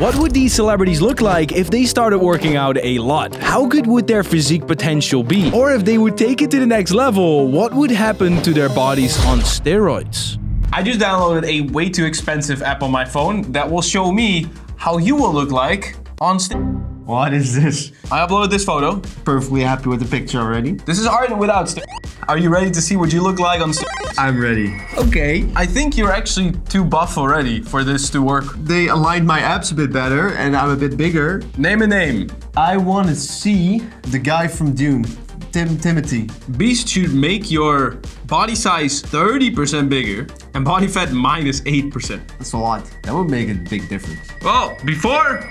What would these celebrities look like if they started working out a lot? How good would their physique potential be? Or if they would take it to the next level, what would happen to their bodies on steroids? I just downloaded a way too expensive app on my phone that will show me how you will look like on steroids. What is this? I uploaded this photo. Perfectly happy with the picture already. This is art without steroids. Are you ready to see what you look like on steroids? I'm ready. Okay. I think you're actually too buff already for this to work. They aligned my abs a bit better and I'm a bit bigger. Name a name. I want to see the guy from Dune, Timothy. Beast should make your body size 30% bigger and body fat -8%. That's a lot. That would make a big difference. Well, before,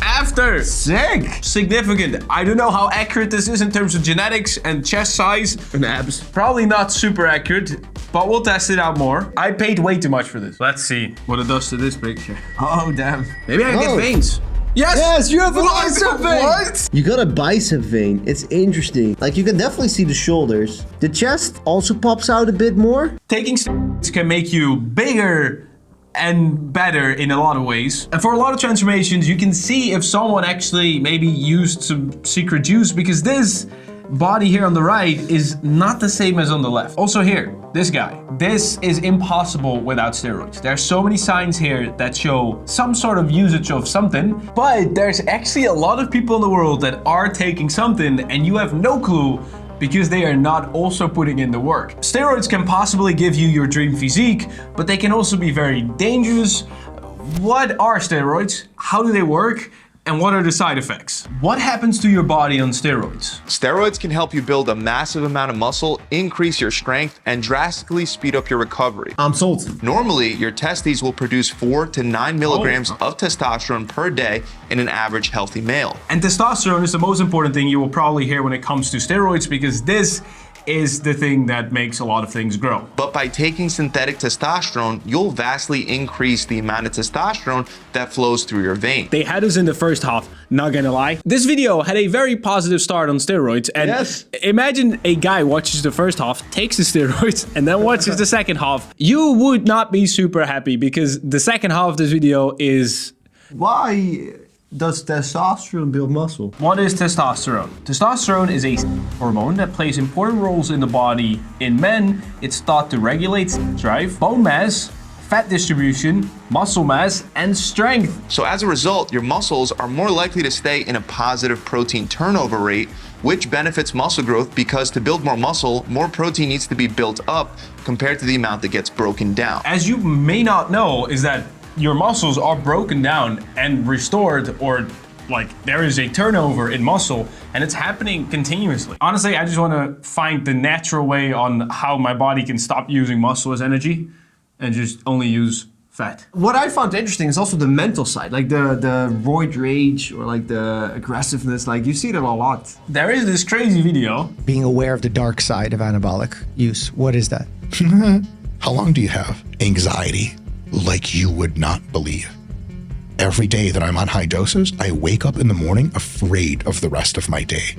after. Sick! Significant. I don't know how accurate this is in terms of genetics and chest size And abs. Probably not super accurate, but we'll test it out more. I paid way too much for this. Let's see what it does to this picture. Oh, damn. Maybe I can get veins. Yes! Yes, you have a What? bicep vein! What? You got a bicep vein. It's interesting. Like, you can definitely see the shoulders. The chest also pops out a bit more. Taking steroids can make you bigger and better in a lot of ways. And for a lot of transformations, you can see if someone actually maybe used some secret juice, because this body here on the right is not the same as on the left. Also here, this guy. This is impossible without steroids. There are so many signs here that show some sort of usage of something, but there's actually a lot of people in the world that are taking something and you have no clue because they are not also putting in the work. Steroids can possibly give you your dream physique, but they can also be very dangerous. What are steroids? How do they work? And what are the side effects? What happens to your body on steroids? Steroids can help you build a massive amount of muscle, increase your strength, and drastically speed up your recovery. I'm sold. Normally, your testes will produce 4 to 9 milligrams of testosterone per day in an average healthy male. And testosterone is the most important thing you will probably hear when it comes to steroids, because this is the thing that makes a lot of things grow. But by taking synthetic testosterone, you'll vastly increase the amount of testosterone that flows through your vein. They had us in the first half, not gonna lie. This video had a very positive start on steroids, and Yes. imagine a guy watches the first half, takes the steroids, and then watches the second half. You would not be super happy, because the second half of this video is... Why does testosterone build muscle? What is testosterone? Testosterone is a hormone that plays important roles in the body. In men, it's thought to regulate drive, bone mass, fat distribution, muscle mass, and strength. So as a result, your muscles are more likely to stay in a positive protein turnover rate, which benefits muscle growth, because to build more muscle, more protein needs to be built up compared to the amount that gets broken down. As you may not know, is that your muscles are broken down and restored, or like there is a turnover in muscle, and it's happening continuously. Honestly, I just want to find the natural way on how my body can stop using muscle as energy and just only use fat. What I found interesting is also the mental side, like the roid rage or like the aggressiveness. Like, you see that a lot. There is this crazy video. Being aware of the dark side of anabolic use. What is that? How long do you have? Anxiety like you would not believe. Every day that I'm on high doses, I wake up in the morning afraid of the rest of my day.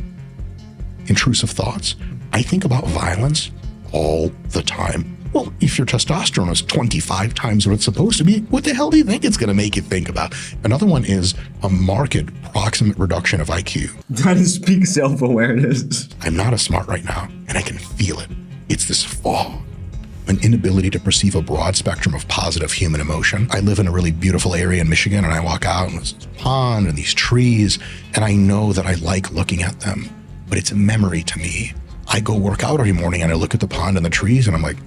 Intrusive thoughts. I think about violence all the time. Well, if your testosterone is 25 times what it's supposed to be, what the hell do you think it's going to make you think about? Another one is a marked proximate reduction of IQ. That is peak self-awareness. I'm not as smart right now, and I can feel it. It's this fog. An inability to perceive a broad spectrum of positive human emotion. I live in a really beautiful area in Michigan, and I walk out and there's this pond and these trees, and I know that I like looking at them, but it's a memory to me. I go work out every morning and I look at the pond and the trees and I'm like,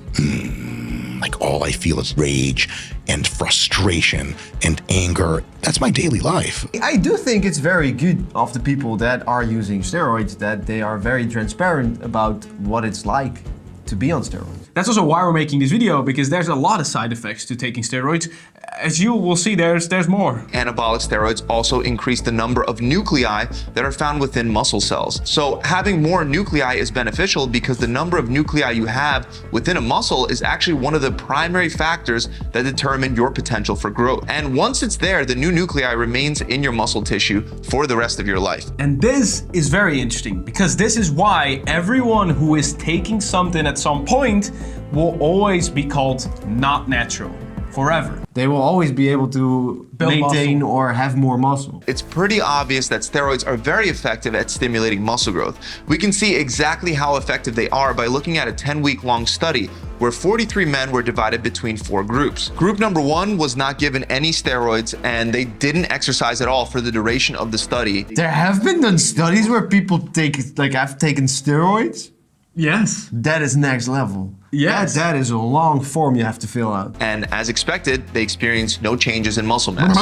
like all I feel is rage and frustration and anger. That's my daily life. I do think it's very good of the people that are using steroids that they are very transparent about what it's like to be on steroids. That's also why we're making this video, because there's a lot of side effects to taking steroids. As you will see, there's more. Anabolic steroids also increase the number of nuclei that are found within muscle cells. So having more nuclei is beneficial because the number of nuclei you have within a muscle is actually one of the primary factors that determine your potential for growth. And once it's there, the new nuclei remains in your muscle tissue for the rest of your life. And this is very interesting, because this is why everyone who is taking something at some point will always be called not natural. forever. They will always be able to Build maintain muscle. or have more muscle. It's pretty obvious that steroids are very effective at stimulating muscle growth. We can see exactly how effective they are by looking at a 10-week-long study where 43 men were divided between 4 groups. Group number 1 was not given any steroids and they didn't exercise at all for the duration of the study. There have been done studies where people have taken steroids. Yes. That is next level. Yes. That is a long form you have to fill out. And as expected, they experienced no changes in muscle mass.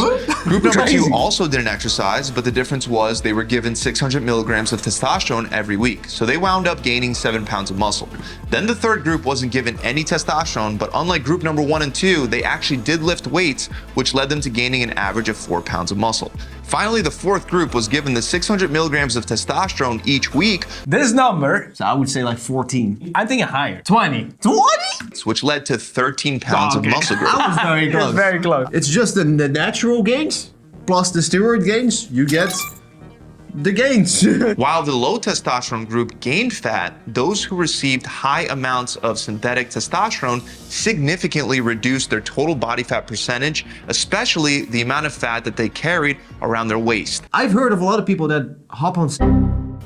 Group number Crazy. 2 also didn't exercise, but the difference was they were given 600 milligrams of testosterone every week. So they wound up gaining 7 pounds of muscle. Then the third group wasn't given any testosterone, but unlike group number 1 and 2, they actually did lift weights, which led them to gaining an average of 4 pounds of muscle. Finally, the fourth group was given the 600 milligrams of testosterone each week, This number, So I would say like 14. I'm thinking higher. 20. 20? which led to 13 pounds Okay. of muscle growth. That was very It's close. very close. It's just the natural gains plus the steroid gains, you get the gains. While the low testosterone group gained fat, those who received high amounts of synthetic testosterone significantly reduced their total body fat percentage, especially the amount of fat that they carried around their waist. I've heard of a lot of people that hop on.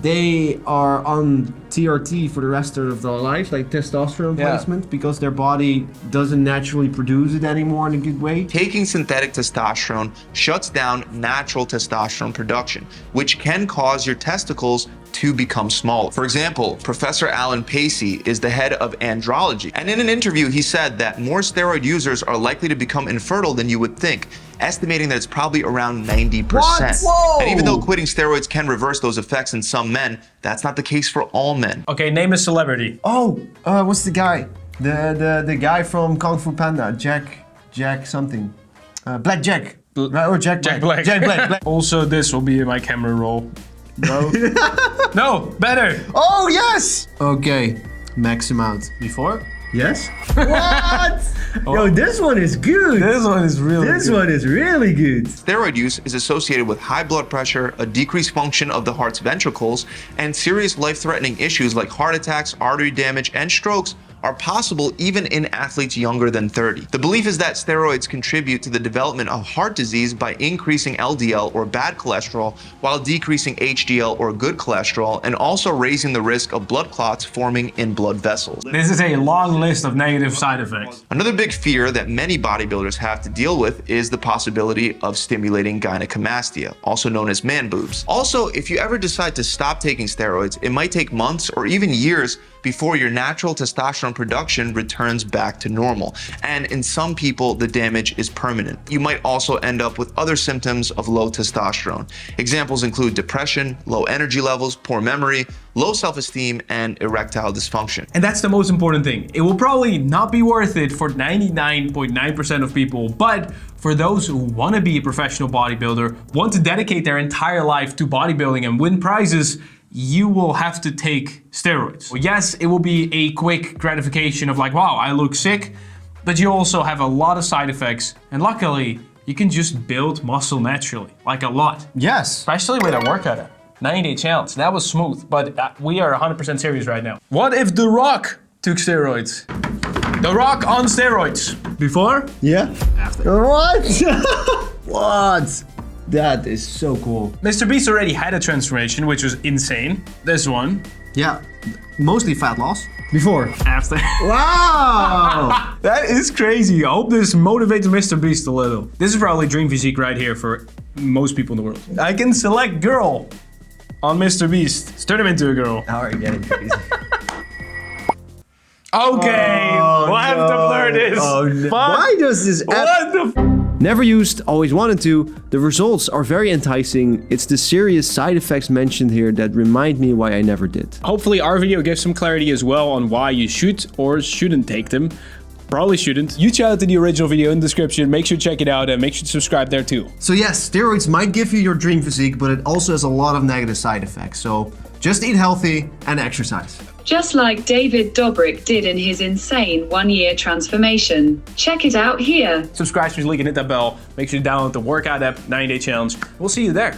They are on TRT for the rest of their lives, like testosterone Yeah. replacement, because their body doesn't naturally produce it anymore in a good way. Taking synthetic testosterone shuts down natural testosterone production, which can cause your testicles to become smaller. For example, Professor Alan Pacey is the head of andrology, and in an interview he said that more steroid users are likely to become infertile than you would think, estimating that it's probably around 90%. Whoa! And even though quitting steroids can reverse those effects in some men, that's not the case for all men. Okay, name a celebrity. Oh, what's the guy? The guy from Kung Fu Panda, Jack something. Black Jack. Right, or Jack Black. Jack Black. Also, this will be in my camera roll. No. No, better. Oh, yes! Okay, max amount. Before? Yes? What? Yo, this one is good. This one is really This good. one is really good. Steroid use is associated with high blood pressure, a decreased function of the heart's ventricles, and serious life-threatening issues like heart attacks, artery damage, and strokes are possible even in athletes younger than 30. The belief is that steroids contribute to the development of heart disease by increasing LDL or bad cholesterol while decreasing HDL or good cholesterol, and also raising the risk of blood clots forming in blood vessels. This is a long list of negative side effects. Another big fear that many bodybuilders have to deal with is the possibility of stimulating gynecomastia, also known as man boobs. Also, if you ever decide to stop taking steroids, it might take months or even years before your natural testosterone production returns back to normal. And in some people, the damage is permanent. You might also end up with other symptoms of low testosterone. Examples include depression, low energy levels, poor memory, low self-esteem, and erectile dysfunction. And that's the most important thing. It will probably not be worth it for 99.9% of people, but for those who want to be a professional bodybuilder, want to dedicate their entire life to bodybuilding and win prizes, you will have to take steroids. Well, yes, it will be a quick gratification of like, wow, I look sick, but you also have a lot of side effects, and luckily, you can just build muscle naturally, like a lot. Yes. Especially with a workout app. 90-day challenge, that was smooth, but we are 100% serious right now. What if The Rock took steroids? The Rock on steroids. Before? Yeah. After. What? What? That is so cool. Mr. Beast already had a transformation, which was insane. This one. Yeah. Mostly fat loss. Before. After. Wow. That is crazy. I hope this motivates Mr. Beast a little. This is probably dream physique right here for most people in the world. I can select girl on Mr. Beast. Turn him into a girl. Now we're getting crazy. Okay, we'll have to blur this. Oh, no. Fuck. Why does this What the Never used, always wanted to. The results are very enticing. It's the serious side effects mentioned here that remind me why I never did. Hopefully our video gives some clarity as well on why you should or shouldn't take them. Probably shouldn't. You check out the original video in the description. Make sure to check it out and make sure to subscribe there too. So yes, steroids might give you your dream physique, but it also has a lot of negative side effects. So just eat healthy and exercise. Just like David Dobrik did in his insane one-year transformation. Check it out here. Subscribe to the link and hit that bell. Make sure to download the workout app, 90-day challenge. We'll see you there.